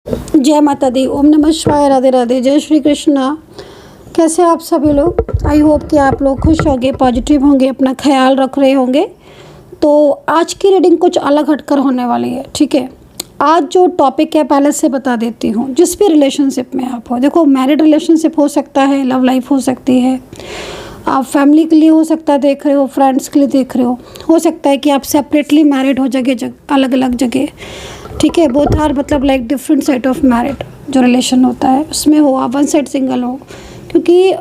जय माता दी, ओम नमः शिवाय, राधे राधे, जय श्री कृष्णा। कैसे आप सभी लोग? आई होप कि आप लोग खुश होंगे, पॉजिटिव होंगे, अपना ख्याल रख रहे होंगे। तो आज की रीडिंग कुछ अलग हटकर होने वाली है, ठीक है। आज जो टॉपिक है पहले से बता देती हूँ। जिस भी रिलेशनशिप में आप हो, देखो मैरिड रिलेशनशिप हो सकता है, लव लाइफ हो सकती है, आप फैमिली के लिए हो सकता है देख रहे हो, फ्रेंड्स के लिए देख रहे हो सकता है कि आप सेपरेटली मैरिड हो, जगह अलग अलग जगह, ठीक है। बोथ आर मतलब like different side of married जो रिलेशन होता है उसमें हो, आप वन साइड सिंगल हो, क्योंकि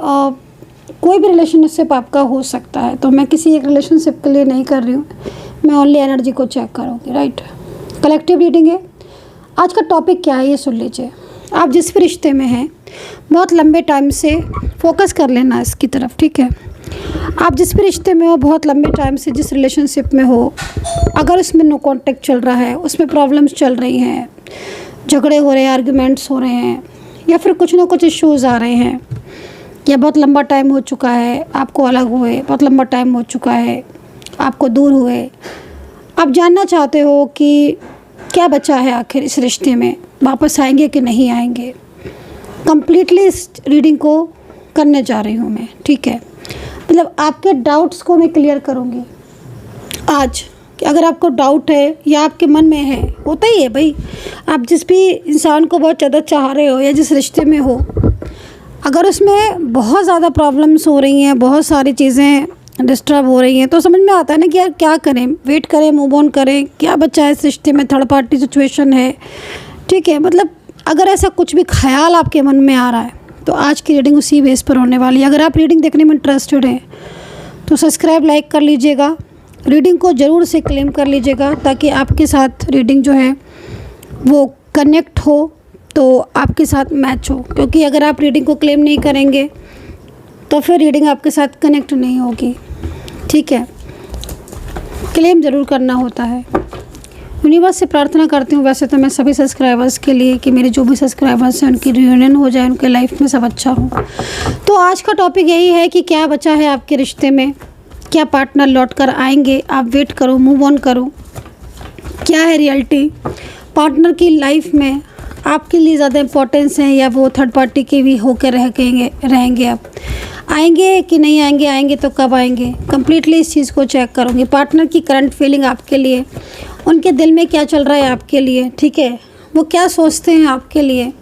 कोई भी रिलेशनशिप आपका हो सकता है। तो मैं किसी एक रिलेशनशिप के लिए नहीं कर रही हूँ, मैं ओनली एनर्जी को चेक करूँगी, राइट। कलेक्टिव रीडिंग है। आज का टॉपिक क्या है ये सुन लीजिए। आप जिस भी रिश्ते में हैं बहुत लंबे टाइम से फोकस कर लेना इसकी तरफ, ठीक है। आप जिस भी रिश्ते में हो, बहुत लंबे टाइम से जिस रिलेशनशिप में हो, अगर उसमें नो कांटेक्ट चल रहा है, उसमें प्रॉब्लम्स चल रही हैं, झगड़े हो रहे हैं, आर्ग्यूमेंट्स हो रहे हैं, या फिर कुछ ना कुछ इश्यूज़ आ रहे हैं, या बहुत लंबा टाइम हो चुका है आपको अलग हुए, बहुत लंबा टाइम हो चुका है आपको दूर हुए, आप जानना चाहते हो कि क्या बचा है आखिर इस रिश्ते में, वापस आएंगे कि नहीं आएंगे। कंप्लीटली इस रीडिंग को करने जा रही हूँ मैं, ठीक है। मतलब आपके डाउट्स को मैं क्लियर करूँगी आज। कि अगर आपको डाउट है या आपके मन में है, होता ही है भाई, आप जिस भी इंसान को बहुत ज़्यादा चाह रहे हो या जिस रिश्ते में हो, अगर उसमें बहुत ज़्यादा प्रॉब्लम्स हो रही हैं, बहुत सारी चीज़ें डिस्टर्ब हो रही हैं, तो समझ में आता है ना कि यार क्या करें, वेट करें, मूव ऑन करें, क्या बचा है इस रिश्ते में, थर्ड पार्टी सिचुएशन है, ठीक है। मतलब अगर ऐसा कुछ भी ख्याल आपके मन में आ रहा है तो आज की रीडिंग उसी बेस पर होने वाली है। अगर आप रीडिंग देखने में इंटरेस्टेड हैं तो सब्सक्राइब लाइक कर लीजिएगा, रीडिंग को ज़रूर से क्लेम कर लीजिएगा, ताकि आपके साथ रीडिंग जो है वो कनेक्ट हो, तो आपके साथ मैच हो। क्योंकि अगर आप रीडिंग को क्लेम नहीं करेंगे तो फिर रीडिंग आपके साथ कनेक्ट नहीं होगी, ठीक है। क्लेम ज़रूर करना होता है। यूनिवर्स से प्रार्थना करती हूँ वैसे तो मैं सभी सब्सक्राइबर्स के लिए कि मेरे जो भी सब्सक्राइबर्स हैं उनकी रियूनियन हो जाए, उनके लाइफ में सब अच्छा हो। तो आज का टॉपिक यही है कि क्या बचा है आपके रिश्ते में, क्या पार्टनर लौट कर आएंगे, आप वेट करो, मूव ऑन करो। क्या है रियलिटी पार्टनर की लाइफ में, आपके लिए ज़्यादा इम्पोर्टेंस है या वो थर्ड पार्टी के भी होकर रहेंगे आप, आएंगे कि नहीं आएंगे, आएंगे तो कब आएंगे। कम्प्लीटली इस चीज़ को चेक करूँगी। पार्टनर की करंट फीलिंग आपके लिए, उनके दिल में क्या चल रहा है आपके लिए, ठीक है, वो क्या सोचते हैं आपके लिए।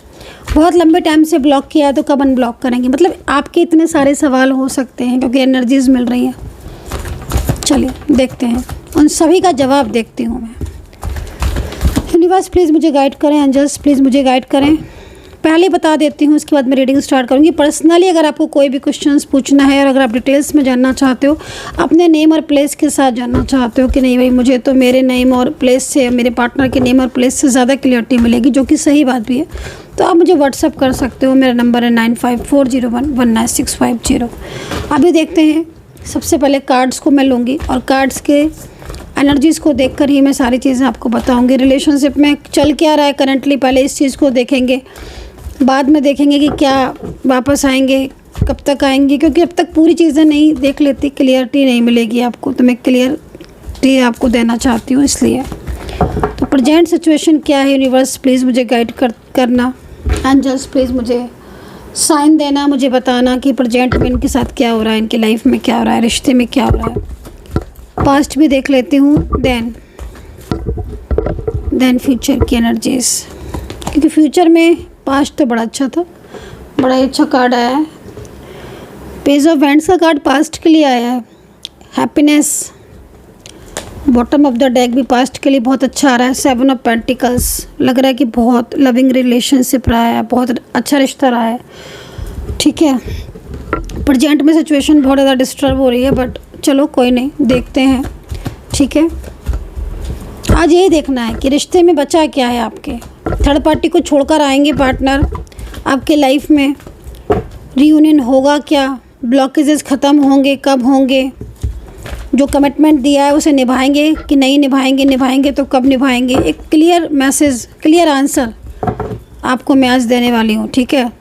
बहुत लंबे टाइम से ब्लॉक किया है तो कब अनब्लॉक करेंगे। मतलब आपके इतने सारे सवाल हो सकते हैं क्योंकि एनर्जीज मिल रही हैं। चलिए देखते हैं, उन सभी का जवाब देखती हूँ मैं। यूनिवर्स प्लीज़ मुझे गाइड करें, एंजल्स प्लीज़ मुझे गाइड करें। पहले बता देती हूँ, उसके बाद मैं रीडिंग स्टार्ट करूँगी। पर्सनली अगर आपको कोई भी क्वेश्चंस पूछना है और अगर आप डिटेल्स में जानना चाहते हो, अपने नेम और प्लेस के साथ जानना चाहते हो कि नहीं भाई मुझे तो मेरे नेम और प्लेस से, मेरे पार्टनर के नेम और प्लेस से ज़्यादा क्लियरिटी मिलेगी, जो कि सही बात भी है, तो आप मुझे व्हाट्सअप कर सकते हो। मेरा नंबर है 9540119650। अभी देखते हैं। सबसे पहले कार्ड्स को मैं लूँगी और कार्ड्स के एनर्जीज़ को देखकर ही मैं सारी चीज़ें आपको बताऊंगी। रिलेशनशिप में चल क्या रहा है करंटली, पहले इस चीज़ को देखेंगे, बाद में देखेंगे कि क्या वापस आएंगे, कब तक आएंगे, क्योंकि अब तक पूरी चीज़ें नहीं देख लेती, क्लियरिटी नहीं मिलेगी आपको, तो मैं क्लियरिटी आपको देना चाहती हूँ इसलिए। तो प्रेजेंट सिचुएशन क्या है, यूनिवर्स प्लीज़ मुझे गाइड करना, एंजल्स प्लीज़ मुझे साइन देना, मुझे बताना कि प्रेजेंट में इनके साथ क्या हो रहा है, इनकी लाइफ में क्या हो रहा है, रिश्ते में क्या हो रहा है। पास्ट भी देख लेती हूँ, देन फ्यूचर की एनर्जीज, क्योंकि फ्यूचर में पास्ट तो बड़ा अच्छा था, बड़ा ही अच्छा कार्ड आया है। पेज ऑफ वैंड्स का कार्ड पास्ट के लिए आया है। Happiness, bottom of the deck भी पास्ट के लिए बहुत अच्छा आ रहा है। 7 ऑफ पेंटिकल्स, लग रहा है कि बहुत लविंग रिलेशनशिप रहा है, बहुत अच्छा रिश्ता रहा है, ठीक है। प्रेजेंट में सिचुएशन बहुत ज़्यादा डिस्टर्ब हो रही है, बट चलो कोई नहीं, देखते हैं, ठीक है। आज यही देखना है कि रिश्ते में बचा क्या है आपके। थर्ड पार्टी को छोड़कर आएंगे पार्टनर आपके लाइफ में, रियूनियन होगा क्या, ब्लॉकेजेस ख़त्म होंगे, कब होंगे, जो कमिटमेंट दिया है उसे निभाएंगे कि नहीं निभाएंगे, निभाएंगे तो कब निभाएंगे। एक क्लियर मैसेज, क्लियर आंसर आपको मैं आज देने वाली हूँ, ठीक है।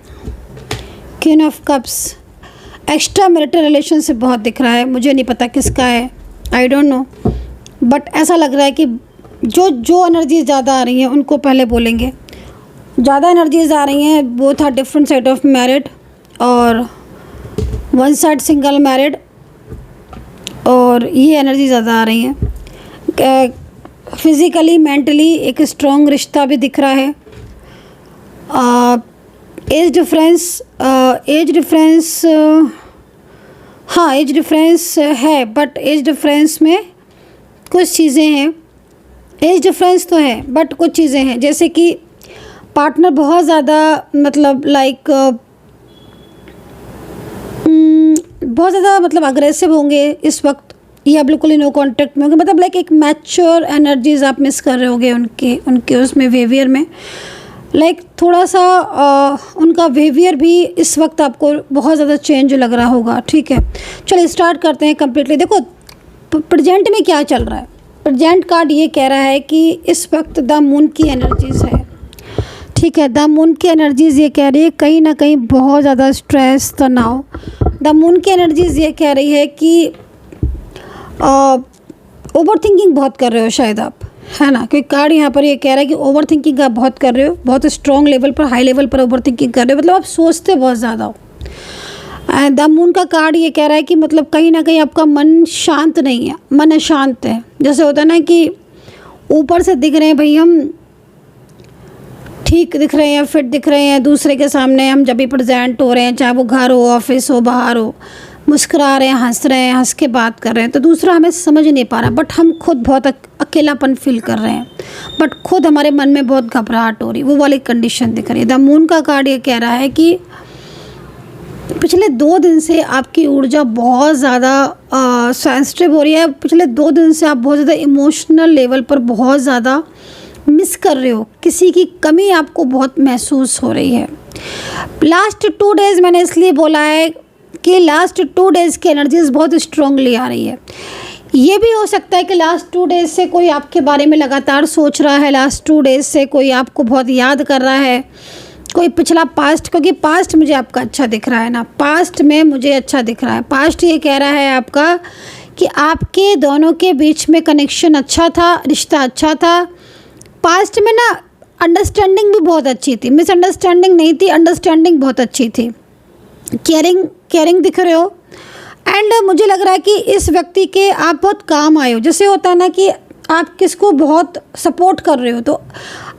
Queen of cups, extra marital relationship बहुत दिख रहा है, मुझे नहीं पता किसका है, आई डोंट नो, बट ऐसा लग रहा है कि जो एनर्जी ज़्यादा आ रही है उनको पहले बोलेंगे ज़्यादा एनर्जीज आ रही हैं, both are different side of married और वन साइड सिंगल मैरिड, और ये एनर्जी ज़्यादा आ रही हैं। फिज़िकली मेंटली एक स्ट्रॉन्ग रिश्ता भी दिख रहा है। एज डिफरेंस हाँ एज डिफरेंस है, बट एज डिफरेंस में कुछ चीज़ें हैं। एज डिफरेंस तो है बट कुछ चीज़ें हैं, जैसे कि पार्टनर बहुत ज़्यादा बहुत ज़्यादा अग्रेसिव होंगे इस वक्त, या बिल्कुल ही नो कांटेक्ट में होंगे, एक मैच्योर एनर्जीज आप मिस कर रहे होगे उनके उसमें बिहेवियर में। थोड़ा सा उनका बिहेवियर भी इस वक्त आपको बहुत ज़्यादा चेंज लग रहा होगा। ठीक है, चलो स्टार्ट करते हैं कम्प्लीटली। देखो प्रेजेंट में क्या चल रहा है। प्रेजेंट कार्ड ये कह रहा है कि इस वक्त द मून की एनर्जीज़ है। ठीक है, द मून की एनर्जीज़ ये कह रही है कहीं ना कहीं बहुत ज़्यादा स्ट्रेस, तनाव। द मून की एनर्जीज़ ये कह रही है कि ओवर थिंकिंग बहुत कर रहे हो शायद आप, है ना, क्योंकि कार्ड यहाँ पर ये कह रहा है कि ओवर थिंकिंग आप बहुत कर रहे हो, बहुत स्ट्रॉन्ग लेवल पर, हाई लेवल पर ओवर थिंकिंग कर रहे हो, आप सोचते बहुत ज़्यादा हो। द मून का कार्ड ये कह रहा है कि कहीं ना कहीं आपका मन शांत नहीं है, मन अशांत है। जैसे होता है ना कि ऊपर से दिख रहे हैं भाई हम ठीक दिख रहे हैं, फिट दिख रहे हैं दूसरे के सामने, हम जब भी प्रेजेंट हो रहे हैं, चाहे वो घर हो, ऑफिस हो, बाहर हो, मुस्कुरा रहे हैं, हंस के बात कर रहे हैं, तो दूसरा हमें समझ नहीं पा रहा, बट हम खुद बहुत अकेलापन फील कर रहे हैं, बट खुद हमारे मन में बहुत घबराहट हो रही, वो वाली कंडीशन दिख रही है। द मून का कार्ड ये कह रहा है कि पिछले 2 दिन से आपकी ऊर्जा बहुत ज़्यादा सेंसिटिव हो रही है। पिछले 2 दिन से आप बहुत ज़्यादा इमोशनल लेवल पर बहुत ज़्यादा मिस कर रहे हो, किसी की कमी आपको बहुत महसूस हो रही है। लास्ट 2 डेज़ मैंने इसलिए बोला है कि लास्ट 2 डेज़ की एनर्जीज बहुत स्ट्रांगली आ रही है। ये भी हो सकता है कि लास्ट 2 डेज़ से कोई आपके बारे में लगातार सोच रहा है, लास्ट 2 डेज़ से कोई आपको बहुत याद कर रहा है, कोई पिछला पास्ट, क्योंकि पास्ट मुझे आपका अच्छा दिख रहा है ना, पास्ट में मुझे अच्छा दिख रहा है। पास्ट ये कह रहा है आपका कि आपके दोनों के बीच में कनेक्शन अच्छा था, रिश्ता अच्छा था। पास्ट में ना अंडरस्टैंडिंग भी बहुत अच्छी थी, मिसअंडरस्टैंडिंग नहीं थी, अंडरस्टैंडिंग बहुत अच्छी थी। केयरिंग दिख रहे हो, एंड मुझे लग रहा है कि इस व्यक्ति के आप बहुत काम आए हो। जैसे होता है ना कि आप किसको बहुत सपोर्ट कर रहे हो, तो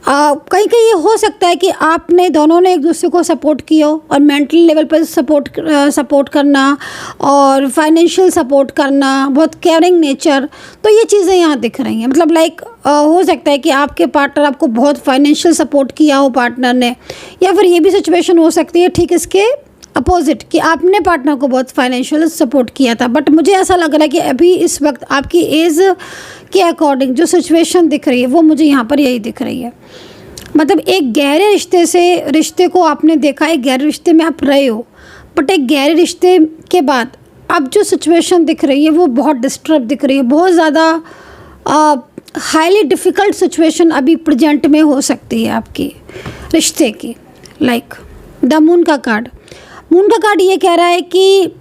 कहीं कहीं ये हो सकता है कि आपने दोनों ने एक दूसरे को सपोर्ट किया हो, और मेंटल लेवल पर सपोर्ट करना और फाइनेंशियल सपोर्ट करना, बहुत केयरिंग नेचर, तो ये चीज़ें यहाँ दिख रही हैं। हो सकता है कि आपके पार्टनर आपको बहुत फाइनेंशियल सपोर्ट किया हो पार्टनर ने, या फिर ये भी सिचुएशन हो सकती है ठीक इसके अपोजिट कि आपने पार्टनर को बहुत फाइनेंशियल सपोर्ट किया था। बट मुझे ऐसा लग रहा है कि अभी इस वक्त आपकी एज के अकॉर्डिंग जो सिचुएशन दिख रही है वो मुझे यहाँ पर यही दिख रही है। एक गहरे रिश्ते को आपने देखा, एक गहरे रिश्ते में आप रहे हो, बट एक गहरे रिश्ते के बाद अब जो सिचुएशन दिख रही है वो बहुत डिस्टर्ब दिख रही है, बहुत ज़्यादा हाईली डिफ़िकल्ट सिचुएशन अभी प्रेजेंट में हो सकती है आपकी रिश्ते की। द मून का कार्ड ये कह रहा है कि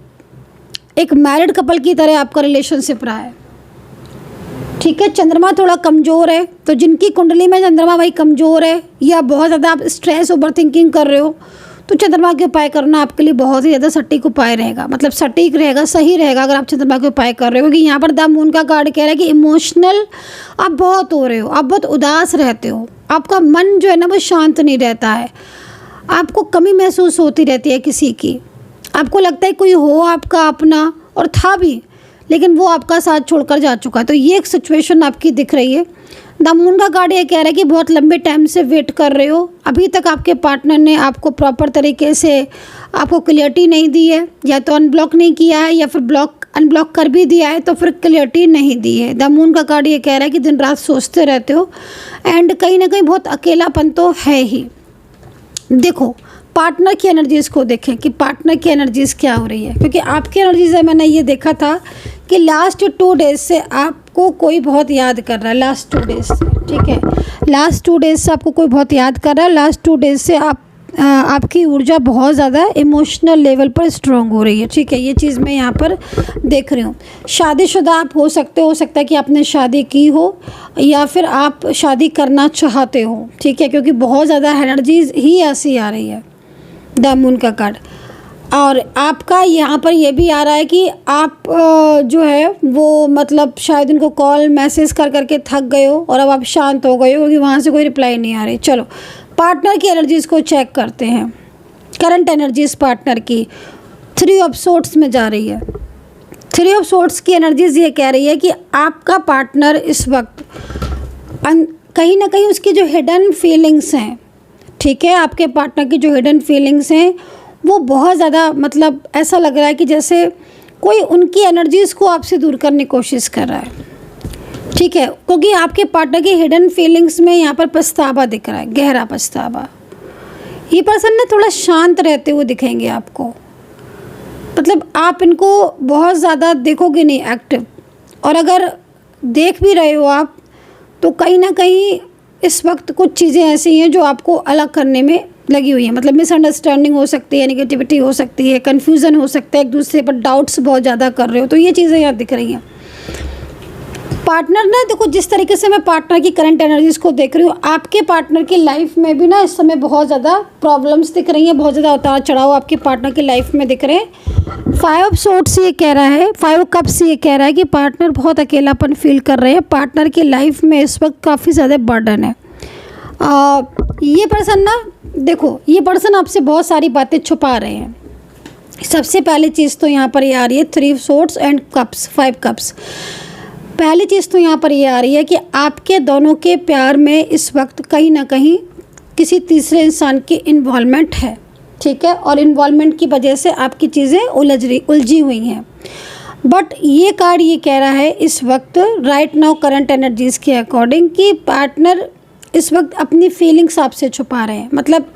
एक मैरिड कपल की तरह आपका रिलेशनशिप रहा है। ठीक है, चंद्रमा थोड़ा कमज़ोर है, तो जिनकी कुंडली में चंद्रमा भाई कमज़ोर है, या बहुत ज़्यादा आप स्ट्रेस ओवर थिंकिंग कर रहे हो, तो चंद्रमा के उपाय करना आपके लिए बहुत ही ज़्यादा सटीक उपाय रहेगा, सटीक रहेगा, सही रहेगा अगर आप चंद्रमा के उपाय कर रहे हो। क्योंकि यहाँ पर द मून का कार्ड कह रहा है कि इमोशनल आप बहुत हो रहे हो, आप बहुत उदास रहते हो, आपका मन जो है ना वो शांत नहीं रहता है, आपको कमी महसूस होती रहती है किसी की, आपको लगता है कोई हो आपका अपना, और था भी, लेकिन वो आपका साथ छोड़कर जा चुका है। तो ये एक सिचुएशन आपकी दिख रही है। द मून का कार्ड ये कह रहा है कि बहुत लंबे टाइम से वेट कर रहे हो, अभी तक आपके पार्टनर ने आपको प्रॉपर तरीके से आपको क्लियरिटी नहीं दी है, या तो अनब्लॉक नहीं किया है, या फिर अनब्लॉक कर भी दिया है तो फिर क्लियरिटी नहीं दी है। द मून का कार्ड ये कह रहा है कि दिन रात सोचते रहते हो, एंड कहीं ना कहीं बहुत अकेलापन तो है ही। देखो पार्टनर की एनर्जीज़ को देखें कि पार्टनर की एनर्जीज़ क्या हो रही है, क्योंकि आपकी एनर्जीज़ है, मैंने ये देखा था कि लास्ट 2 डेज़ से आपको कोई बहुत याद कर रहा है, लास्ट 2 डेज़ से। ठीक है, लास्ट 2 डेज़ से आपको कोई बहुत याद कर रहा है, लास्ट 2 डेज़ से आप आपकी ऊर्जा बहुत ज़्यादा इमोशनल लेवल पर स्ट्रांग हो रही है। ठीक है, ये चीज़ मैं यहाँ पर देख रही हूँ। शादीशुदा आप हो सकता है कि आपने शादी की हो या फिर आप शादी करना चाहते हो। ठीक है, क्योंकि बहुत ज़्यादा एनर्जीज ही ऐसी आ रही है द मून का कार्ड। और आपका यहाँ पर ये भी आ रहा है कि आप जो है वो मतलब शायद उनको कॉल मैसेज कर करके थक गए हो और अब आप शांत हो गए हो क्योंकि वहाँ से कोई रिप्लाई नहीं आ रही। चलो पार्टनर की एनर्जीज़ को चेक करते हैं। करंट एनर्जीज़ पार्टनर की 3 ऑफ सोर्ट्स में जा रही है। 3 ऑफ सोर्ट्स की एनर्जीज़ ये कह रही है कि आपका पार्टनर इस वक्त कहीं ना कहीं उसकी जो हिडन फीलिंग्स हैं, ठीक है, आपके पार्टनर की जो हिडन फीलिंग्स हैं वो बहुत ज़्यादा मतलब ऐसा लग रहा है कि जैसे कोई उनकी एनर्जीज़ को आपसे दूर करने की कोशिश कर रहा है। ठीक है, क्योंकि आपके पार्टनर की हिडन फीलिंग्स में यहाँ पर पछतावा दिख रहा है, गहरा पछतावा। ये पर्सन ना थोड़ा शांत रहते हुए दिखेंगे आपको, मतलब आप इनको बहुत ज़्यादा देखोगे नहीं एक्टिव, और अगर देख भी रहे हो आप तो कहीं ना कहीं इस वक्त कुछ चीज़ें ऐसी हैं जो आपको अलग करने में लगी हुई है। मतलब मिसअंडरस्टैंडिंग हो सकती है, नेगेटिविटी हो सकती है, कन्फ्यूज़न हो सकता है, एक दूसरे पर डाउट्स बहुत ज़्यादा कर रहे हो, तो ये चीज़ें यहाँ दिख रही हैं। पार्टनर ना देखो, जिस तरीके से मैं पार्टनर की करंट एनर्जीज़ को देख रही हूँ, आपके पार्टनर की लाइफ में भी ना इस समय बहुत ज़्यादा प्रॉब्लम्स दिख रही हैं, बहुत ज़्यादा उतार चढ़ाव आपके पार्टनर की लाइफ में दिख रहे हैं। 5 ऑफ सोर्ट्स ये कह रहा है, 5 ऑफ कप्स ये कह रहा है कि पार्टनर बहुत अकेलापन फील कर रहे हैं। पार्टनर की लाइफ में इस वक्त काफ़ी ज़्यादा बर्डन है। ये पर्सन ना देखो, ये पर्सन आपसे बहुत सारी बातें छुपा रहे हैं। सबसे पहली चीज़ तो यहाँ पर ये आ रही है 3 सोर्ट्स एंड कप्स, 5 कप्स। पहली चीज़ तो यहाँ पर ये आ रही है कि आपके दोनों के प्यार में इस वक्त कहीं ना कहीं किसी तीसरे इंसान की इन्वॉल्वमेंट है। ठीक है, और इन्वॉल्वमेंट की वजह से आपकी चीज़ें उलझी हुई हैं। बट ये कार्ड ये कह रहा है इस वक्त राइट नाउ करंट एनर्जीज़ के अकॉर्डिंग कि पार्टनर इस वक्त अपनी फीलिंग्स आपसे छुपा रहे हैं। मतलब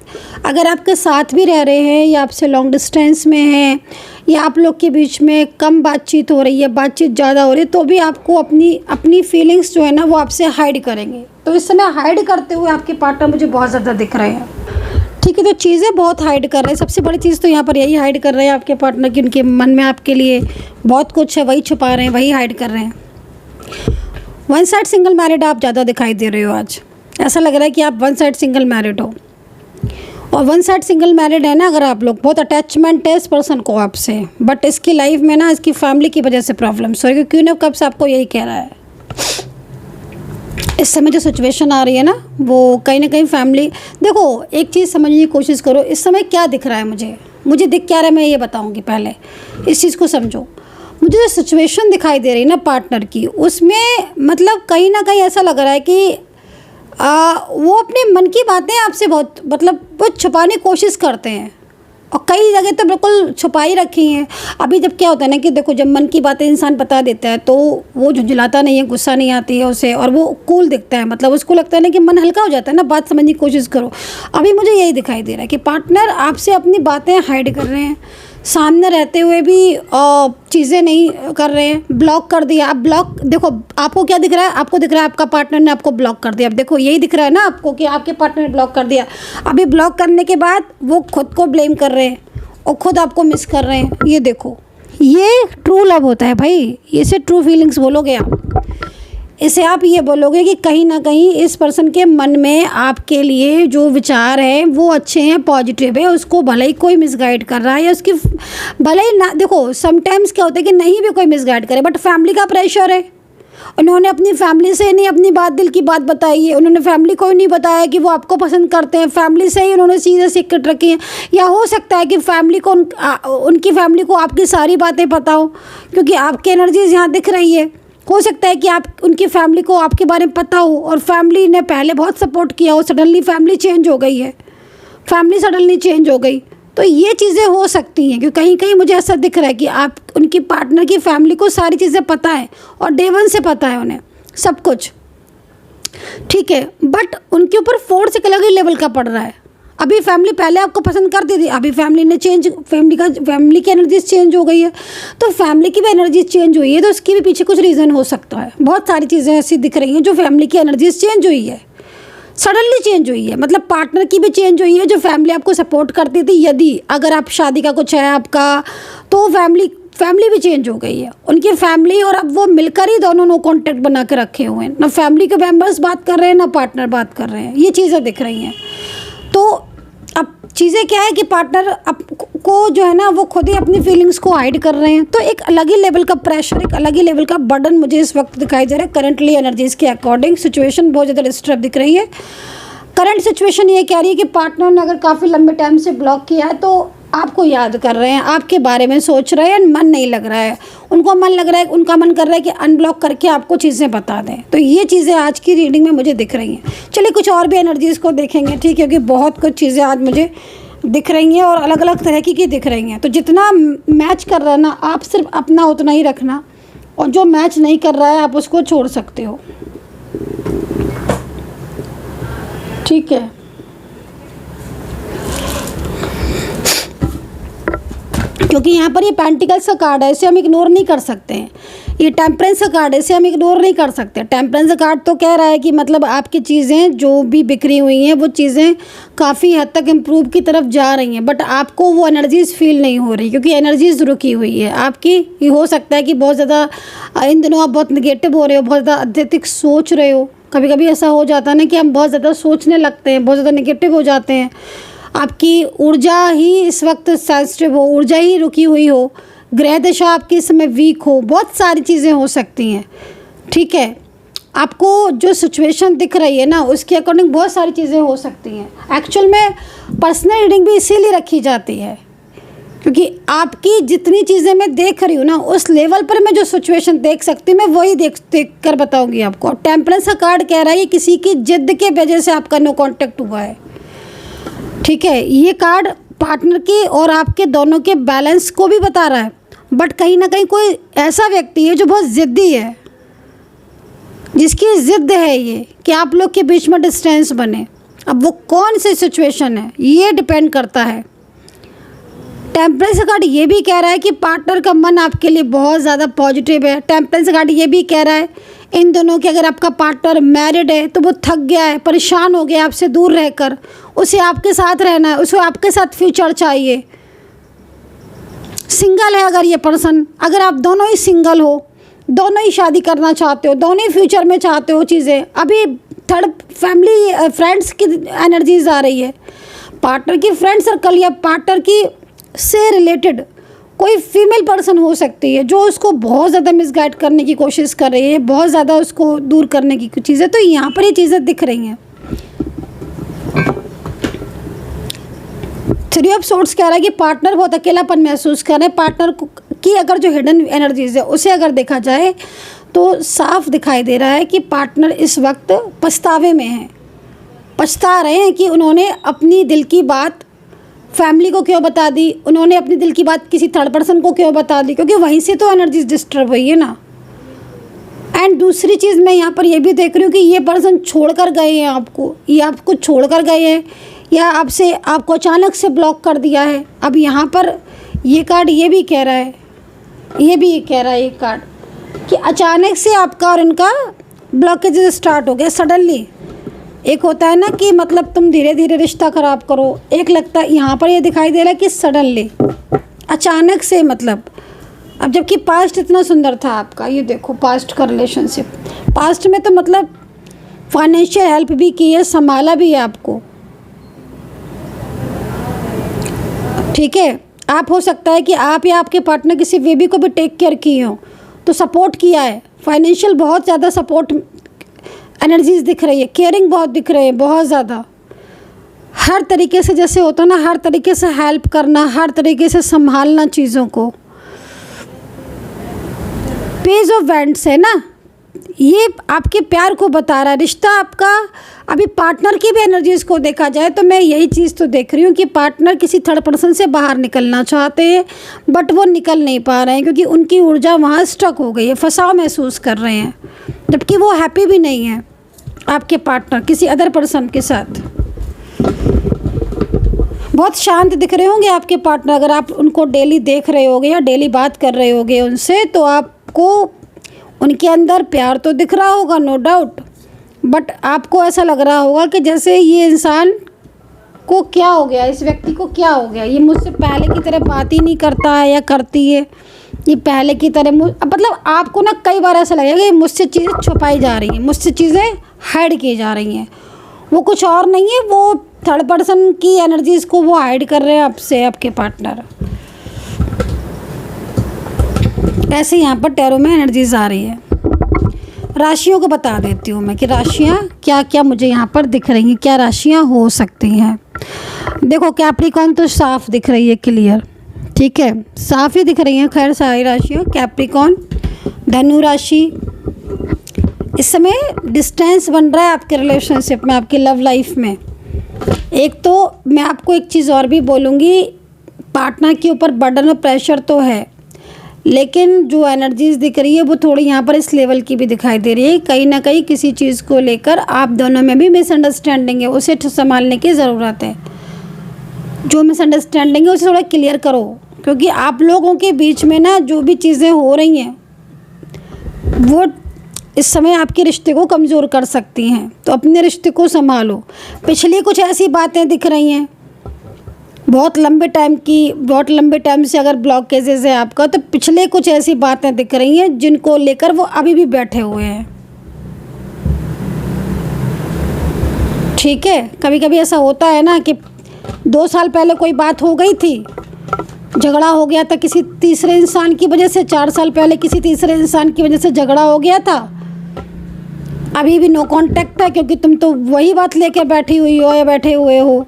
अगर आपके साथ भी रह रहे हैं या आपसे लॉन्ग डिस्टेंस में हैं या आप लोग के बीच में कम बातचीत हो रही है, बातचीत ज़्यादा हो रही है, तो भी आपको अपनी फीलिंग्स जो है ना वो आपसे हाइड करेंगे। तो इस समय हाइड करते हुए आपके पार्टनर मुझे बहुत ज़्यादा दिख रहे हैं। ठीक है, तो चीज़ें बहुत हाइड कर रहे हैं। सबसे बड़ी चीज़ तो यहाँ पर यही हाइड कर रहे हैं आपके पार्टनर की, उनके मन में आपके लिए बहुत कुछ है, वही छुपा रहे हैं, वही हाइड कर रहे हैं। 1 साइड सिंगल मैरिड आप ज़्यादा दिखाई दे रहे हो आज। ऐसा लग रहा है कि आप 1 साइड सिंगल मैरिड हो, और 1 साइड सिंगल मैरिड है ना अगर आप लोग, बहुत अटैचमेंट है इस पर्सन को आपसे, बट इसकी लाइफ में ना इसकी फैमिली की वजह से प्रॉब्लम्स हो रही है। क्वीन ऑफ कप्स आपको यही कह रहा है। इस समय जो सिचुएशन आ रही है ना वो कहीं ना कहीं फैमिली, देखो एक चीज़ समझने की कोशिश करो, इस समय क्या दिख रहा है मुझे दिख क्या रहा है मैं ये बताऊँगी। पहले इस चीज़ को समझो। मुझे जो सिचुएशन दिखाई दे रही है ना पार्टनर की, उसमें मतलब कहीं ना कहीं ऐसा लग रहा है कि वो अपने मन की बातें आपसे बहुत छुपाने की कोशिश करते हैं, और कई जगह तो बिल्कुल छुपा ही रखी हैं। अभी जब क्या होता है ना कि देखो, जब मन की बातें इंसान बता देता है तो वो झुंझलाता नहीं है, गुस्सा नहीं आती है उसे, और वो कूल दिखता है। मतलब उसको लगता है ना कि मन हल्का हो जाता है ना, बात समझने की कोशिश करो। अभी मुझे यही दिखाई दे रहा है कि पार्टनर आपसे अपनी बातें हाइड कर रहे हैं, सामने रहते हुए भी चीज़ें नहीं कर रहे हैं, ब्लॉक कर दिया। अब ब्लॉक देखो, आपको क्या दिख रहा है, आपको दिख रहा है आपका पार्टनर ने आपको ब्लॉक कर दिया। अब देखो यही दिख रहा है ना आपको कि आपके पार्टनर ने ब्लॉक कर दिया। अभी ब्लॉक करने के बाद वो खुद को ब्लेम कर रहे हैं और खुद आपको मिस कर रहे हैं। ये देखो, ये ट्रू लव होता है भाई, इसे ट्रू फीलिंग्स बोलोगे आप। इसे आप ये बोलोगे कि कहीं ना कहीं इस पर्सन के मन में आपके लिए जो विचार है वो अच्छे हैं, पॉजिटिव है। उसको भले ही कोई मिसगाइड कर रहा है या उसकी भले ही ना, देखो समटाइम्स क्या होता है कि नहीं भी कोई मिसगाइड करे, बट फैमिली का प्रेशर है। उन्होंने अपनी फैमिली से नहीं अपनी दिल की बात बताई है, उन्होंने फैमिली को ही नहीं बताया कि वो आपको पसंद करते हैं। फैमिली से ही उन्होंने चीज़ें सीक्रेट रखी हैं, या हो सकता है कि फैमिली को उनकी फैमिली को आपकी सारी बातें पता हो, क्योंकि आपकी एनर्जीज यहाँ दिख रही है। हो सकता है कि आप उनकी फैमिली को आपके बारे में पता हो और फैमिली ने पहले बहुत सपोर्ट किया हो, सडनली फैमिली चेंज हो गई है, फैमिली सडनली चेंज हो गई। तो ये चीज़ें हो सकती हैं, क्योंकि कहीं कहीं मुझे ऐसा दिख रहा है कि आप उनकी पार्टनर की फैमिली को सारी चीज़ें पता है और डे 1 से पता है उन्हें सब कुछ। ठीक है, बट उनके ऊपर फोर्स एक अलग ही लेवल का पड़ रहा है। अभी फैमिली पहले आपको पसंद करती थी, अभी फैमिली ने फैमिली की एनर्जीज चेंज हो गई है। तो फैमिली की भी एनर्जीज चेंज हुई है, तो उसके भी पीछे कुछ रीज़न हो सकता है। बहुत सारी चीज़ें ऐसी दिख रही हैं जो फैमिली की एनर्जीज चेंज हुई है। सडनली चेंज हुई है, मतलब पार्टनर की भी चेंज हुई है। जो फैमिली आपको सपोर्ट करती थी, यदि अगर आप शादी का कुछ है आपका, तो फैमिली भी चेंज हो गई है। उनकी फैमिली और अब वो मिलकर ही दोनों नो कॉन्टैक्ट बना के रखे हुए हैं, ना फैमिली के मेंबर्स बात कर रहे हैं ना पार्टनर बात कर रहे हैं। ये चीज़ें दिख रही हैं। तो अब चीज़ें क्या है कि पार्टनर को जो है ना वो खुद ही अपनी फीलिंग्स को हाइड कर रहे हैं। तो एक अलग ही लेवल का प्रेशर, एक अलग ही लेवल का बर्डन मुझे इस वक्त दिखाई दे रहा है। करंटली एनर्जीज़ के अकॉर्डिंग सिचुएशन बहुत ज़्यादा डिस्टर्ब दिख रही है। करंट सिचुएशन ये कह रही है कि पार्टनर ने अगर काफ़ी लंबे टाइम से ब्लॉक किया है तो आपको याद कर रहे हैं, आपके बारे में सोच रहे हैं, मन नहीं लग रहा है उनका मन कर रहा है कि अनब्लॉक करके आपको चीज़ें बता दें। तो ये चीज़ें आज की रीडिंग में मुझे दिख रही हैं। चलिए कुछ और भी एनर्जीज़ को देखेंगे, ठीक है, क्योंकि बहुत कुछ चीज़ें आज मुझे दिख रही हैं और अलग अलग तरह की दिख रही हैं। तो जितना मैच कर रहा है ना, आप सिर्फ अपना उतना ही रखना, और जो मैच नहीं कर रहा है आप उसको छोड़ सकते हो, ठीक है। क्योंकि यहाँ पर ये पेंटिकल्स का कार्ड है, इसे हम इग्नोर नहीं कर सकते हैं। ये टेम्परेंस का कार्ड है, इसे हम इग्नोर नहीं कर सकते। टेम्परेंस का कार्ड तो कह रहा है कि मतलब आपकी चीज़ें जो भी बिखरी हुई हैं वो चीज़ें काफ़ी हद तक इम्प्रूव की तरफ जा रही हैं, बट आपको वो एनर्जीज़ फील नहीं हो रही, क्योंकि एनर्जीज़ रुकी हुई है आपकी। ये हो सकता है कि बहुत ज़्यादा इन दिनों आप बहुत निगेटिव हो रहे हो, बहुत ज़्यादा अत्यधिक सोच रहे हो। कभी कभी ऐसा हो जाता है ना कि हम बहुत ज़्यादा सोचने लगते हैं, बहुत ज़्यादा निगेटिव हो जाते हैं। आपकी ऊर्जा ही इस वक्त सेंसिटिव हो, ऊर्जा ही रुकी हुई हो, ग्रह दशा आपकी इस समय वीक हो, बहुत सारी चीज़ें हो सकती हैं, ठीक है। आपको जो सिचुएशन दिख रही है ना उसके अकॉर्डिंग बहुत सारी चीज़ें हो सकती हैं। एक्चुअल में पर्सनल रीडिंग भी इसीलिए रखी जाती है क्योंकि आपकी जितनी चीज़ें मैं देख रही हूँ ना उस लेवल पर मैं जो सिचुएशन देख सकती हूँ मैं वही देख कर बताऊँगी आपको। टेम्परेंस का कार्ड कह रहा है कि किसी की जिद के वजह से आपका नो कॉन्टैक्ट हुआ है, ठीक है। ये कार्ड पार्टनर के और आपके दोनों के बैलेंस को भी बता रहा है, बट कहीं ना कहीं कोई ऐसा व्यक्ति है जो बहुत ज़िद्दी है, जिसकी ज़िद है ये कि आप लोग के बीच में डिस्टेंस बने। अब वो कौन सी सिचुएशन है ये डिपेंड करता है। टेम्परेंस कार्ड ये भी कह रहा है कि पार्टनर का मन आपके लिए बहुत ज़्यादा पॉजिटिव है। टेम्परेंस कार्ड ये भी कह रहा है इन दोनों के, अगर आपका पार्टनर मैरिड है तो वो थक गया है, परेशान हो गया आपसे दूर रहकर, उसे आपके साथ रहना है, उसे आपके साथ फ्यूचर चाहिए। सिंगल है अगर ये पर्सन, अगर आप दोनों ही सिंगल हो, दोनों ही शादी करना चाहते हो, दोनों ही फ्यूचर में चाहते हो चीज़ें, अभी थर्ड फैमिली फ्रेंड्स की एनर्जीज आ रही है। पार्टनर की फ्रेंड सर्कल या पार्टनर की से रिलेटेड कोई फीमेल पर्सन हो सकती है जो उसको बहुत ज़्यादा मिसगाइड करने की कोशिश कर रही है, बहुत ज़्यादा उसको दूर करने की कुछ चीज़ें। तो यहाँ पर ये चीज़ें दिख रही हैं। थ्री ऑफ सोर्ड्स कह रहा है कि पार्टनर बहुत अकेलापन महसूस कर रहे हैं। पार्टनर की अगर जो हिडन एनर्जीज है उसे अगर देखा जाए तो साफ दिखाई दे रहा है कि पार्टनर इस वक्त पछतावे में है, पछता रहे हैं कि उन्होंने अपनी दिल की बात फैमिली को क्यों बता दी, उन्होंने अपनी दिल की बात किसी थर्ड पर्सन को क्यों बता दी, क्योंकि वहीं से तो एनर्जीज डिस्टर्ब हुई है ना। एंड दूसरी चीज़ मैं यहाँ पर ये भी देख रही हूँ कि ये पर्सन छोड़ कर गए हैं आपको, ये आपको छोड़ कर गए हैं या आपको अचानक से ब्लॉक कर दिया है। अब यहाँ पर ये कार्ड ये भी कह रहा है, ये कार्ड कि अचानक से आपका और इनका ब्लॉकेज स्टार्ट हो गया सडनली। एक होता है ना कि मतलब तुम धीरे धीरे रिश्ता ख़राब करो, एक लगता है यहाँ पर ये दिखाई दे रहा है कि सडनली अचानक से, मतलब अब जबकि पास्ट इतना सुंदर था आपका। ये देखो पास्ट का रिलेशनशिप, पास्ट में तो मतलब फाइनेंशियल हेल्प भी की है, संभाला भी है आपको, ठीक है। आप हो सकता है कि आप या आपके पार्टनर किसी बेबी को भी टेक केयर किए हो, तो सपोर्ट किया है, फाइनेंशियल बहुत ज़्यादा सपोर्ट एनर्जीज दिख रही है, केयरिंग बहुत दिख रही है, बहुत ज़्यादा हर तरीके से, जैसे होता है ना हर तरीके से हेल्प करना, हर तरीके से संभालना चीज़ों को। पेज ऑफ वैंड्स है ना, ये आपके प्यार को बता रहा है। रिश्ता आपका अभी पार्टनर की भी एनर्जीज़ को देखा जाए तो मैं यही चीज़ तो देख रही हूँ कि पार्टनर किसी थर्ड पर्सन से बाहर निकलना चाहते हैं बट वो निकल नहीं पा रहे हैं क्योंकि उनकी ऊर्जा वहाँ स्टक हो गई है, फंसाव महसूस कर रहे हैं, जबकि वो हैप्पी भी नहीं है आपके पार्टनर किसी अदर पर्सन के साथ। बहुत शांत दिख रहे होंगे आपके पार्टनर, अगर आप उनको डेली देख रहे होगे या डेली बात कर रहे होगे उनसे तो आपको उनके अंदर प्यार तो दिख रहा होगा नो डाउट, बट आपको ऐसा लग रहा होगा कि जैसे ये इंसान को क्या हो गया, इस व्यक्ति को क्या हो गया, ये मुझसे पहले की तरह बात ही नहीं करता है या करती है, ये पहले की तरह मतलब आपको ना कई बार ऐसा लगेगा कि मुझसे चीज़ें छुपाई जा रही हैं, मुझसे चीज़ें हाइड की जा रही हैं। वो कुछ और नहीं है, वो थर्ड पर्सन की एनर्जीज़ को वो हाइड कर रहे हैं आपसे, आपके पार्टनर। ऐसे यहाँ पर टैरो में एनर्जीज आ रही है। राशियों को बता देती हूँ मैं कि राशियाँ क्या क्या मुझे यहाँ पर दिख रही हैं, क्या राशियाँ हो सकती हैं। देखो कैप्रिकॉर्न तो साफ दिख रही है, क्लियर, ठीक है, साफ ही दिख रही हैं। खैर सारी राशियाँ, कैप्रिकॉर्न, धनु राशि, इस समय डिस्टेंस बन रहा है आपके रिलेशनशिप में, आपकी लव लाइफ में। एक तो मैं आपको एक चीज़ और भी बोलूँगी, पार्टनर के ऊपर बर्डन और प्रेशर तो है, लेकिन जो एनर्जीज दिख रही है वो थोड़ी यहाँ पर इस लेवल की भी दिखाई दे रही है। कहीं ना कहीं किसी चीज़ को लेकर आप दोनों में भी मिसअंडरस्टैंडिंग है, उसे संभालने की ज़रूरत है। जो मिसअंडरस्टैंडिंग है उसे थोड़ा क्लियर करो, क्योंकि आप लोगों के बीच में ना जो भी चीज़ें हो रही हैं वो इस समय आपके रिश्ते को कमज़ोर कर सकती हैं, तो अपने रिश्ते को संभालो। पिछली कुछ ऐसी बातें दिख रही हैं बहुत लंबे टाइम से अगर ब्लॉकेजेस है आपका, तो पिछले कुछ ऐसी बातें दिख रही हैं जिनको लेकर वो अभी भी बैठे हुए हैं, ठीक है। कभी कभी ऐसा होता है ना कि 2 साल पहले कोई बात हो गई थी, झगड़ा हो गया था किसी तीसरे इंसान की वजह से, 4 साल पहले किसी तीसरे इंसान की वजह से झगड़ा हो गया था, अभी भी नो कांटेक्ट है, क्योंकि तुम तो वही बात लेकर बैठी हुई हो या बैठे हुए हो।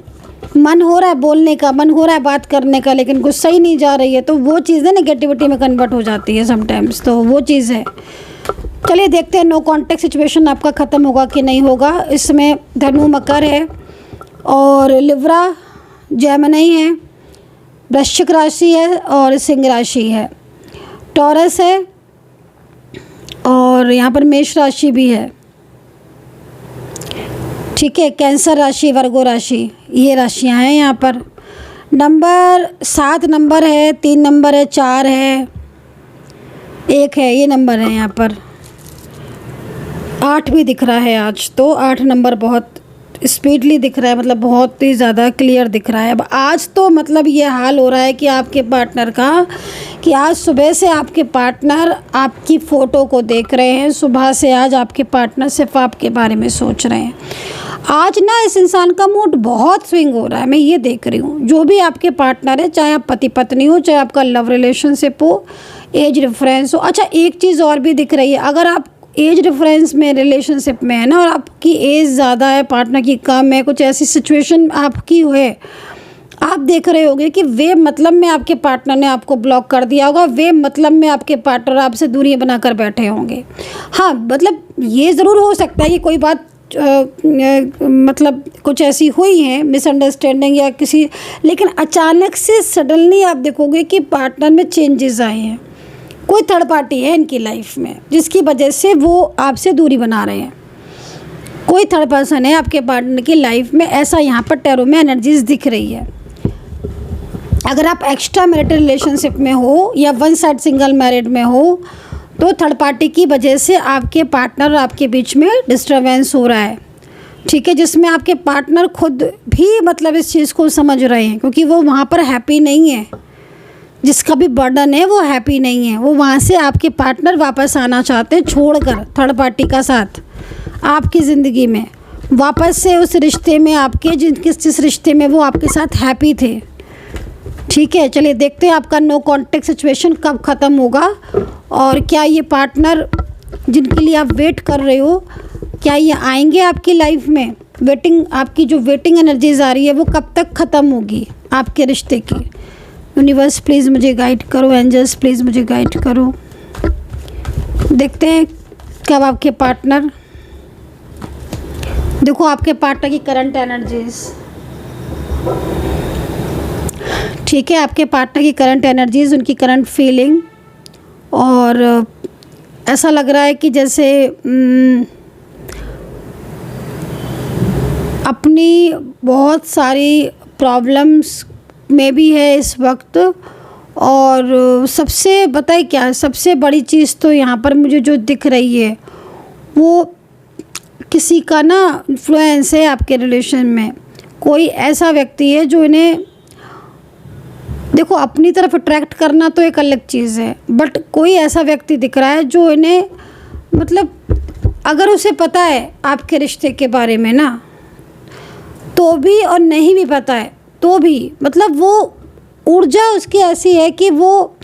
मन हो रहा है बोलने का, मन हो रहा है बात करने का, लेकिन गुस्सा ही नहीं जा रही है, तो वो चीज़ें नेगेटिविटी में कन्वर्ट हो जाती है समटाइम्स, तो वो चीज़ है। चलिए देखते हैं नो कांटेक्ट सिचुएशन आपका ख़त्म होगा कि नहीं होगा। इसमें धनु, मकर है और लिब्रा, जेमिनी है, वृश्चिक राशि है और सिंह राशि है, टॉरस है और यहाँ पर मेष राशि भी है, ठीक है, कैंसर राशि, वर्गो राशि, ये राशियाँ हैं यहाँ पर। नंबर 7 नंबर है, 3 नंबर है, 4 है, 1 है, ये नंबर है यहाँ पर। 8 भी दिख रहा है आज, तो 8 नंबर बहुत स्पीडली दिख रहा है, मतलब बहुत ही ज़्यादा क्लियर दिख रहा है। अब आज तो मतलब ये हाल हो रहा है कि आपके पार्टनर का, कि आज सुबह से आपके पार्टनर आपकी फ़ोटो को देख रहे हैं, सुबह से आज आपके पार्टनर सिर्फ आपके बारे में सोच रहे हैं। आज ना इस इंसान का मूड बहुत स्विंग हो रहा है, मैं ये देख रही हूँ। जो भी आपके पार्टनर है, चाहे आप पति पत्नी हो, चाहे आपका लव रिलेशनशिप हो, एज डिफरेंस हो। अच्छा एक चीज़ और भी दिख रही है, अगर आप एज डिफरेंस में रिलेशनशिप में है ना और आपकी एज ज़्यादा है, पार्टनर की कम है, कुछ ऐसी सिचुएशन आपकी है, आप देख रहे होंगे कि वे मतलब में आपके पार्टनर ने आपको ब्लॉक कर दिया होगा, वे मतलब में आपके पार्टनर आपसे दूरी बनाकर बैठे होंगे। हाँ मतलब ये ज़रूर हो सकता है कि कोई बात मतलब कुछ ऐसी हुई है मिसअंडरस्टैंडिंग या किसी, लेकिन अचानक से सडनली आप देखोगे कि पार्टनर में चेंजेस आए हैं। कोई थर्ड पार्टी है इनकी लाइफ में जिसकी वजह से वो आपसे दूरी बना रहे हैं। कोई थर्ड पर्सन है आपके पार्टनर की लाइफ में, ऐसा यहाँ पर टैरो में एनर्जीज दिख रही है। अगर आप एक्स्ट्रा मैरिटल रिलेशनशिप में हो या वन साइड सिंगल मैरिड में हो, तो थर्ड पार्टी की वजह से आपके पार्टनर और आपके बीच में डिस्टर्बेंस हो रहा है, ठीक है, जिसमें आपके पार्टनर खुद भी मतलब इस चीज़ को समझ रहे हैं, क्योंकि वो वहाँ पर हैप्पी नहीं है। जिसका भी बर्डन है वो हैप्पी नहीं है, वो वहाँ से आपके पार्टनर वापस आना चाहते हैं, छोड़कर थर्ड पार्टी का साथ आपकी ज़िंदगी में वापस से उस रिश्ते में, आपके जिस रिश्ते में वो आपके साथ हैप्पी थे, ठीक है। चलिए देखते हैं आपका नो कॉन्टेक्ट सिचुएशन कब ख़त्म होगा और क्या ये पार्टनर जिनके लिए आप वेट कर रहे हो, क्या ये आएंगे आपकी लाइफ में। वेटिंग, आपकी जो वेटिंग एनर्जीज आ रही है वो कब तक ख़त्म होगी आपके रिश्ते की। यूनिवर्स प्लीज़ मुझे गाइड करो, एंजल्स प्लीज़ मुझे गाइड करो। देखते हैं कब आपके पार्टनर, देखो आपके पार्टनर की करंट एनर्जीज, ठीक है, आपके पार्टनर की करंट एनर्जीज, उनकी करंट फीलिंग, और ऐसा लग रहा है कि जैसे अपनी बहुत सारी प्रॉब्लम्स में भी है इस वक्त। और सबसे बताए क्या, सबसे बड़ी चीज़ तो यहाँ पर मुझे जो दिख रही है वो किसी का ना इन्फ्लुएंस है आपके रिलेशन में। कोई ऐसा व्यक्ति है जो इन्हें, देखो अपनी तरफ अट्रैक्ट करना तो एक अलग चीज़ है, बट कोई ऐसा व्यक्ति दिख रहा है जो इन्हें, मतलब अगर उसे पता है आपके रिश्ते के बारे में ना तो भी, और नहीं भी पता है तो भी, मतलब वो ऊर्जा उसकी ऐसी है कि वो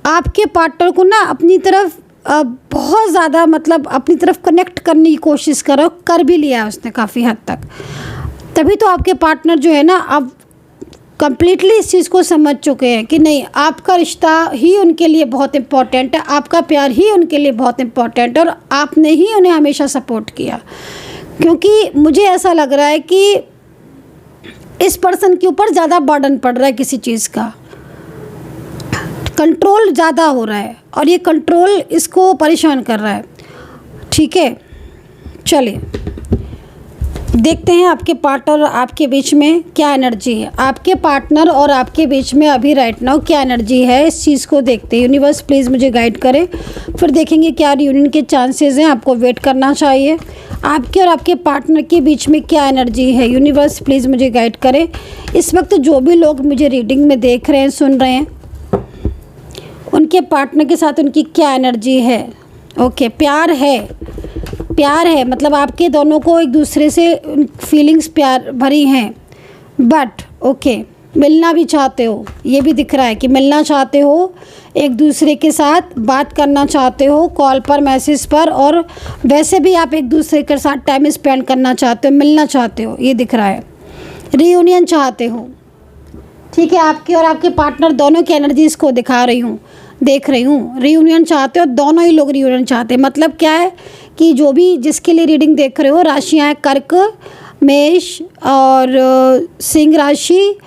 आपके पार्टनर को ना अपनी तरफ बहुत ज़्यादा, मतलब अपनी तरफ कनेक्ट करने की कोशिश कर भी लिया उसने काफ़ी हद तक। तभी तो आपके पार्टनर जो है ना अब कम्प्लीटली इस चीज़ को समझ चुके हैं कि नहीं, आपका रिश्ता ही उनके लिए बहुत इम्पोर्टेंट है, आपका प्यार ही उनके लिए बहुत इम्पोर्टेंट है, और आपने ही उन्हें हमेशा सपोर्ट किया। क्योंकि मुझे ऐसा लग रहा है कि इस पर्सन के ऊपर ज़्यादा बर्डन पड़ रहा है, किसी चीज़ का कंट्रोल ज़्यादा हो रहा है, और ये कंट्रोल इसको परेशान कर रहा है। ठीक है, चलिए देखते हैं आपके पार्टनर और आपके बीच में क्या एनर्जी है। आपके पार्टनर और आपके बीच में अभी राइट नाउ क्या एनर्जी है, इस चीज़ को देखते हैं। यूनिवर्स प्लीज़ मुझे गाइड करें, फिर देखेंगे क्या रियूनियन के चांसेस हैं। आपको वेट करना चाहिए। आपके और आपके पार्टनर के बीच में क्या एनर्जी है, यूनिवर्स प्लीज़ मुझे गाइड करें। इस वक्त जो भी लोग मुझे रीडिंग में देख रहे हैं, सुन रहे हैं, उनके पार्टनर के साथ उनकी क्या एनर्जी है। ओके, प्यार है, प्यार है, मतलब आपके दोनों को एक दूसरे से फीलिंग्स प्यार भरी हैं, बट ओके मिलना भी चाहते हो, ये भी दिख रहा है कि मिलना चाहते हो, एक दूसरे के साथ बात करना चाहते हो, कॉल पर, मैसेज पर, और वैसे भी आप एक दूसरे के साथ टाइम स्पेंड करना चाहते हो, मिलना चाहते हो, ये दिख रहा है। रीयूनियन चाहते हो। ठीक है, आपके और आपके पार्टनर दोनों की एनर्जीज को दिखा रही हूँ, देख रही हूँ। रीयूनियन चाहते हो, दोनों ही लोग रीयूनियन चाहते हैं। मतलब क्या है कि जो भी जिसके लिए रीडिंग देख रहे हो, राशियाँ कर्क, मेष और सिंह राशि,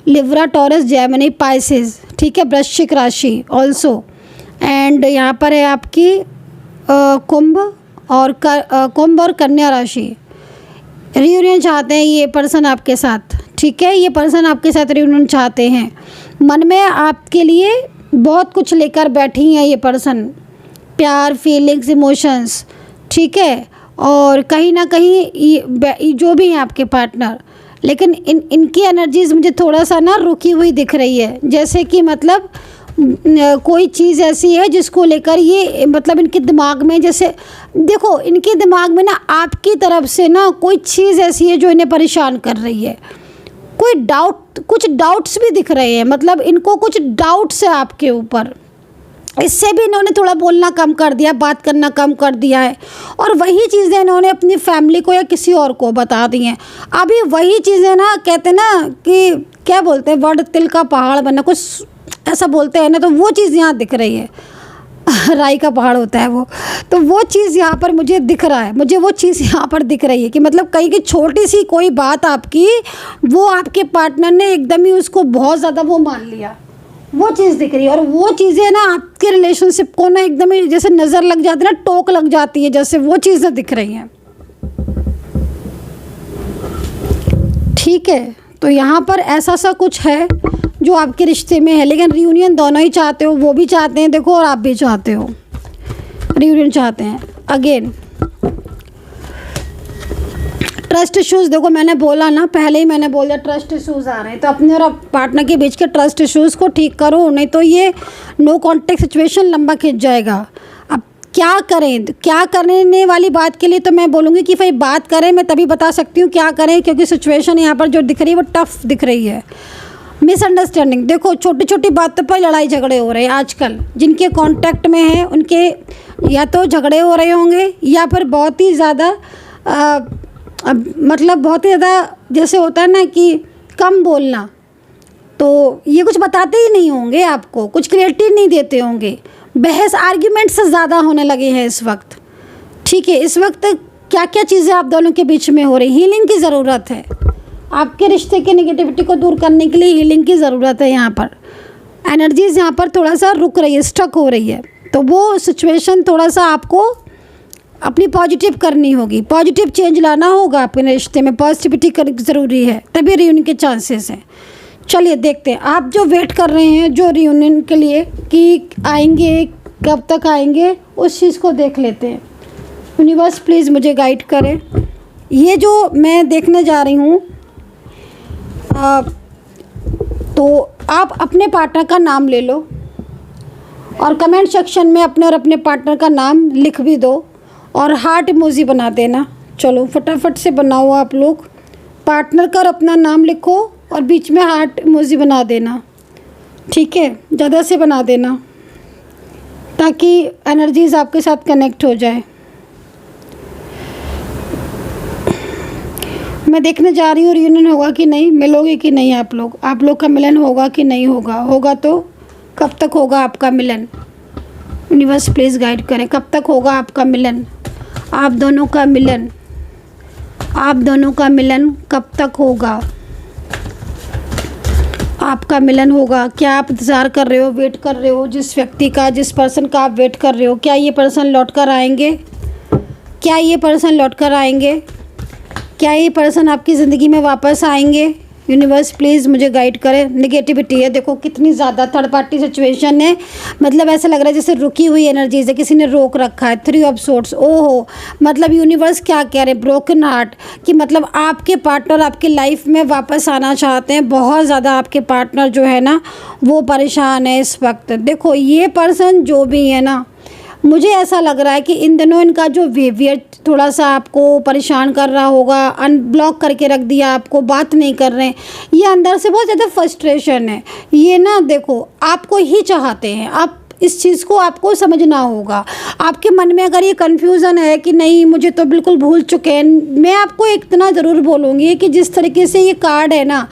लिब्रा, टॉरस, जेमिनी, पाइसेस। ठीक है, वृश्चिक राशि ऑल्सो, एंड यहाँ पर है आपकी कुंभ और कन्या राशि। रीयूनियन चाहते हैं ये पर्सन आपके साथ। ठीक है, ये पर्सन आपके साथ रीयूनियन चाहते हैं। मन में आपके लिए बहुत कुछ लेकर बैठी हैं ये पर्सन, प्यार, फीलिंग्स, इमोशंस। ठीक है, और कहीं ना कहीं ये जो भी हैं आपके पार्टनर, लेकिन इनकी एनर्जीज मुझे थोड़ा सा ना रुकी हुई दिख रही है। जैसे कि मतलब कोई चीज़ ऐसी है जिसको लेकर ये, मतलब इनके दिमाग में, जैसे देखो इनके दिमाग में ना आपकी तरफ से ना कोई चीज़ ऐसी है जो इन्हें परेशान कर रही है। कोई डाउट, कुछ डाउट्स भी दिख रहे हैं, मतलब इनको कुछ डाउट्स है आपके ऊपर। इससे भी इन्होंने थोड़ा बोलना कम कर दिया, बात करना कम कर दिया है, और वही चीज़ें इन्होंने अपनी फैमिली को या किसी और को बता दी हैं। अभी वही चीज़ें ना, कहते हैं ना कि क्या बोलते हैं, वर्ड तिल का पहाड़ बनना, कुछ ऐसा बोलते हैं ना, तो वो चीज़ यहाँ दिख रही है। राई का पहाड़ होता है वो, तो वो चीज़ यहाँ पर मुझे दिख रहा है, मुझे वो चीज़ यहाँ पर दिख रही है कि मतलब कहीं की छोटी सी कोई बात आपकी, वो आपके पार्टनर ने एकदम ही उसको बहुत ज़्यादा वो मान लिया, वो चीज़ दिख रही है। और वो चीज़ें ना आपके रिलेशनशिप को ना एकदम ही जैसे नज़र लग जाती है ना, टोक लग जाती है, जैसे वो चीज़ें दिख रही हैं। ठीक है, तो यहाँ पर ऐसा सा कुछ है जो आपके रिश्ते में है, लेकिन रियूनियन दोनों ही चाहते हो, वो भी चाहते हैं देखो, और आप भी चाहते हो, रियूनियन चाहते हैं। अगेन ट्रस्ट इश्यूज़, देखो मैंने बोला ना, पहले ही मैंने बोल दिया ट्रस्ट इश्यूज़ आ रहे हैं, तो अपने और पार्टनर के बीच के ट्रस्ट इश्यूज़ को ठीक करो, नहीं तो ये नो कॉन्टेक्ट सिचुएशन लंबा खिंच जाएगा। अब क्या करें, क्या करने वाली बात के लिए तो मैं बोलूँगी कि भाई बात करें, मैं तभी बता सकती हूँ क्या करें, क्योंकि सिचुएशन यहाँ पर जो दिख रही है वो टफ दिख रही है। मिसअंडरस्टैंडिंग, देखो छोटी छोटी बातों पर लड़ाई झगड़े हो रहे हैं आजकल। जिनके कांटेक्ट में हैं उनके या तो झगड़े हो रहे होंगे, या फिर बहुत ही ज़्यादा मतलब बहुत ही ज़्यादा, जैसे होता है ना कि कम बोलना, तो ये कुछ बताते ही नहीं होंगे आपको, कुछ क्लियरिटी नहीं देते होंगे, बहस आर्ग्यूमेंट्स ज़्यादा होने लगे हैं इस वक्त। ठीक है, इस वक्त क्या क्या चीज़ें आप दोनों के बीच में हो रही, हीलिंग की ज़रूरत है। आपके रिश्ते की नेगेटिविटी को दूर करने के लिए हीलिंग की ज़रूरत है। यहाँ पर एनर्जीज़ यहाँ पर थोड़ा सा रुक रही है, स्टक हो रही है, तो वो सिचुएशन थोड़ा सा आपको अपनी पॉजिटिव करनी होगी, पॉजिटिव चेंज लाना होगा अपने रिश्ते में, पॉजिटिविटी ज़रूरी है, तभी रियूनियन के चांसेस हैं। चलिए देखते हैं, आप जो वेट कर रहे हैं जो रियूनियन के लिए कि आएंगे, कब तक आएंगे, उस चीज़ को देख लेते हैं। यूनिवर्स प्लीज़ मुझे गाइड करें। ये जो मैं देखने जा रही हूँ, तो आप अपने पार्टनर का नाम ले लो और कमेंट सेक्शन में अपने और अपने पार्टनर का नाम लिख भी दो और हार्ट इमोजी बना देना। चलो फटाफट से बनाओ आप लोग, पार्टनर का और अपना नाम लिखो और बीच में हार्ट इमोजी बना देना, ठीक है? ज़्यादा से बना देना ताकि एनर्जीज़ आपके साथ कनेक्ट हो जाए। मैं देखने जा रही हूँ रियूनियन होगा कि नहीं, मिलोगे कि नहीं आप लोग का मिलन होगा कि नहीं होगा, होगा तो कब तक होगा आपका मिलन? यूनिवर्स प्लीज़ गाइड करें, कब तक होगा आपका मिलन, आप दोनों का मिलन, आप दोनों का मिलन कब तक होगा? आपका मिलन होगा क्या? आप इंतज़ार कर रहे हो, वेट कर रहे हो जिस व्यक्ति का, जिस पर्सन का आप वेट कर रहे हो, क्या ये पर्सन लौट कर आएंगे? क्या ये पर्सन लौट कर आएंगे? क्या ये पर्सन आपकी ज़िंदगी में वापस आएंगे? यूनिवर्स प्लीज़ मुझे गाइड करें। नेगेटिविटी है, देखो कितनी ज़्यादा थर्ड पार्टी सिचुएशन है, मतलब ऐसा लग रहा है जैसे रुकी हुई एनर्जीज है, किसी ने रोक रखा है। 3 ऑफ सोर्ड्स, ओहो, मतलब यूनिवर्स क्या कह रहे हैं, ब्रोकन हार्ट, कि मतलब आपके पार्टनर आपकी लाइफ में वापस आना चाहते हैं। बहुत ज़्यादा आपके पार्टनर जो है ना वो परेशान है इस वक्त। देखो ये पर्सन जो भी है ना, मुझे ऐसा लग रहा है कि इन दिनों इनका जो बिहेवियर थोड़ा सा आपको परेशान कर रहा होगा, अनब्लॉक करके रख दिया आपको, बात नहीं कर रहे हैं, ये अंदर से बहुत ज़्यादा फ्रस्ट्रेशन है। ये ना देखो आपको ही चाहते हैं, आप इस चीज़ को आपको समझना होगा। आपके मन में अगर ये कन्फ्यूज़न है कि नहीं मुझे तो बिल्कुल भूल चुके हैं, मैं आपको इतना ज़रूर बोलूँगी कि जिस तरीके से ये कार्ड है ना,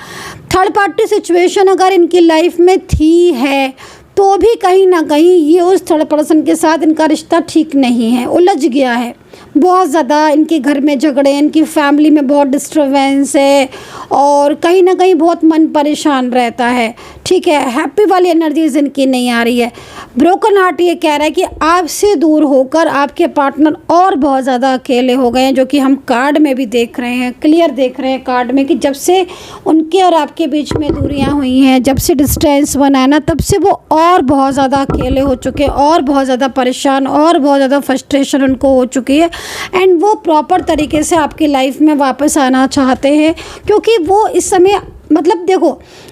थर्ड पार्टी सिचुएशन अगर इनकी लाइफ में थी है तो भी कहीं ना कहीं ये उस थर्ड पर्सन के साथ इनका रिश्ता ठीक नहीं है, उलझ गया है। बहुत ज़्यादा इनके घर में झगड़े, इनकी फैमिली में बहुत डिस्टर्बेंस है और कहीं ना कहीं बहुत मन परेशान रहता है, ठीक है? हैप्पी वाली एनर्जीज इनकी नहीं आ रही है। ब्रोकन हार्ट ये कह रहा है कि आपसे दूर होकर आपके पार्टनर और बहुत ज़्यादा अकेले हो गए हैं, जो कि हम कार्ड में भी देख रहे हैं, क्लियर देख रहे हैं कार्ड में कि जब से उनके और आपके बीच में दूरियां हुई हैं, जब से डिस्टेंस बना है ना, तब से वो और बहुत ज़्यादा अकेले हो चुके हैं और बहुत ज़्यादा परेशान और बहुत ज़्यादा फ्रस्ट्रेशन उनको हो चुकी है। एंड वो प्रॉपर तरीके से आपकी लाइफ में वापस आना चाहते हैं, क्योंकि वो इस समय मतलब देखो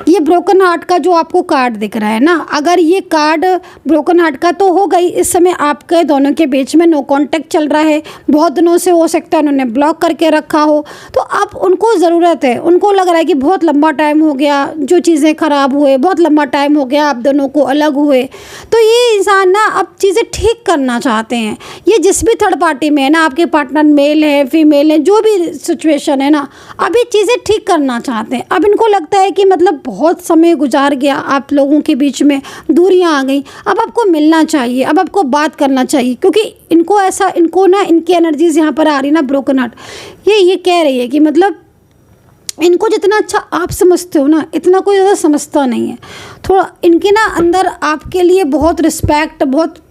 ये ब्रोकन हार्ट का जो आपको कार्ड दिख रहा है ना, अगर ये कार्ड ब्रोकन हार्ट का तो हो गई, इस समय आपके दोनों के बीच में नो कांटेक्ट चल रहा है, बहुत दिनों से हो सकता है उन्होंने ब्लॉक करके रखा हो, तो अब उनको ज़रूरत है, उनको लग रहा है कि बहुत लंबा टाइम हो गया जो चीज़ें ख़राब हुए, बहुत लंबा टाइम हो गया आप दोनों को अलग हुए, तो ये इंसान ना अब चीज़ें ठीक करना चाहते हैं। ये जिस भी थर्ड पार्टी में है ना, आपके पार्टनर मेल है फीमेल है, जो भी सिचुएशन है ना, अभी चीज़ें ठीक करना चाहते हैं। अब इनको लगता है कि मतलब बहुत समय गुजार गया आप लोगों के बीच में, दूरियां आ गई, अब आपको मिलना चाहिए, अब आपको बात करना चाहिए, क्योंकि इनको ऐसा, इनको ना इनकी एनर्जीज यहाँ पर आ रही ना, ब्रोकन हार्ट ये कह रही है कि मतलब इनको जितना अच्छा आप समझते हो ना, इतना कोई ज़्यादा समझता नहीं है। थोड़ा इनके ना अंदर आपके लिए बहुत रिस्पेक्ट, बहुत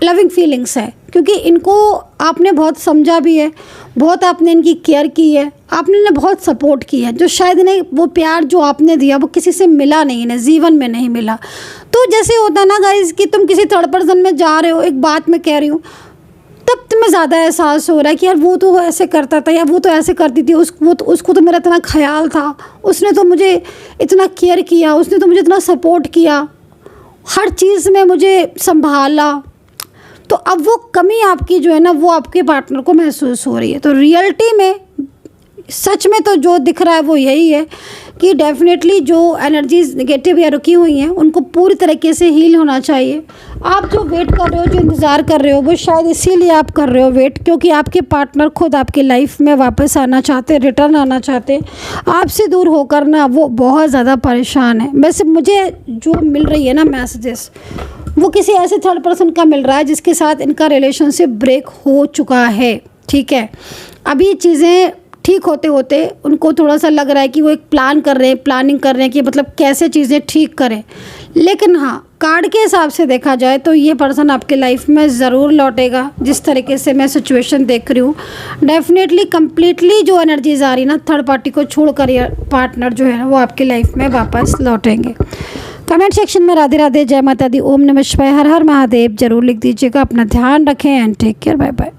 लविंग फीलिंग्स है, क्योंकि इनको आपने बहुत समझा भी है, बहुत आपने इनकी केयर की है, आपने इन्हें बहुत सपोर्ट की है, जो शायद इन्हें वो प्यार जो आपने दिया वो किसी से मिला नहीं, इन्हें जीवन में नहीं मिला। तो जैसे होता है ना गाइस कि तुम किसी थर्ड पर्सन में जा रहे हो, एक बात मैं कह रही हूँ, तब तुम्हें ज़्यादा एहसास हो रहा है कि यार वो तो ऐसे करता था या वो तो ऐसे करती थी, उसको तो मेरा इतना ख्याल था, उसने तो मुझे इतना केयर किया, उसने तो मुझे इतना सपोर्ट किया, हर चीज़ में मुझे संभाला। तो अब वो कमी आपकी जो है ना, वो आपके पार्टनर को महसूस हो रही है। तो रियलिटी में सच में तो जो दिख रहा है वो यही है कि डेफिनेटली जो एनर्जीज नेगेटिव या रुकी हुई हैं उनको पूरी तरीके से हील होना चाहिए। आप जो वेट कर रहे हो, जो इंतज़ार कर रहे हो, वो शायद इसीलिए आप कर रहे हो वेट, क्योंकि आपके पार्टनर खुद आपकी लाइफ में वापस आना चाहते हैं, रिटर्न आना चाहते हैं। आपसे दूर होकर ना वो बहुत ज़्यादा परेशान है। वैसे मुझे जो मिल रही है ना मैसेजेस, वो किसी ऐसे थर्ड पर्सन का मिल रहा है जिसके साथ इनका रिलेशनशिप ब्रेक हो चुका है, ठीक है? अभी चीज़ें ठीक होते होते उनको थोड़ा सा लग रहा है कि वो एक प्लान कर रहे हैं, प्लानिंग कर रहे हैं कि मतलब कैसे चीज़ें ठीक करें। लेकिन हाँ, कार्ड के हिसाब से देखा जाए तो ये पर्सन आपके लाइफ में ज़रूर लौटेगा। जिस तरीके से मैं सिचुएशन देख रही हूँ, डेफिनेटली कम्प्लीटली जो एनर्जीज आ रही ना, थर्ड पार्टी को छोड़कर ये पार्टनर जो है ना वो आपकी लाइफ में वापस लौटेंगे। कमेंट सेक्शन में राधे राधे, जय माता दी, ओम नमः शिवाय, हर हर महादेव जरूर लिख दीजिएगा। अपना ध्यान रखें and take care, bye bye.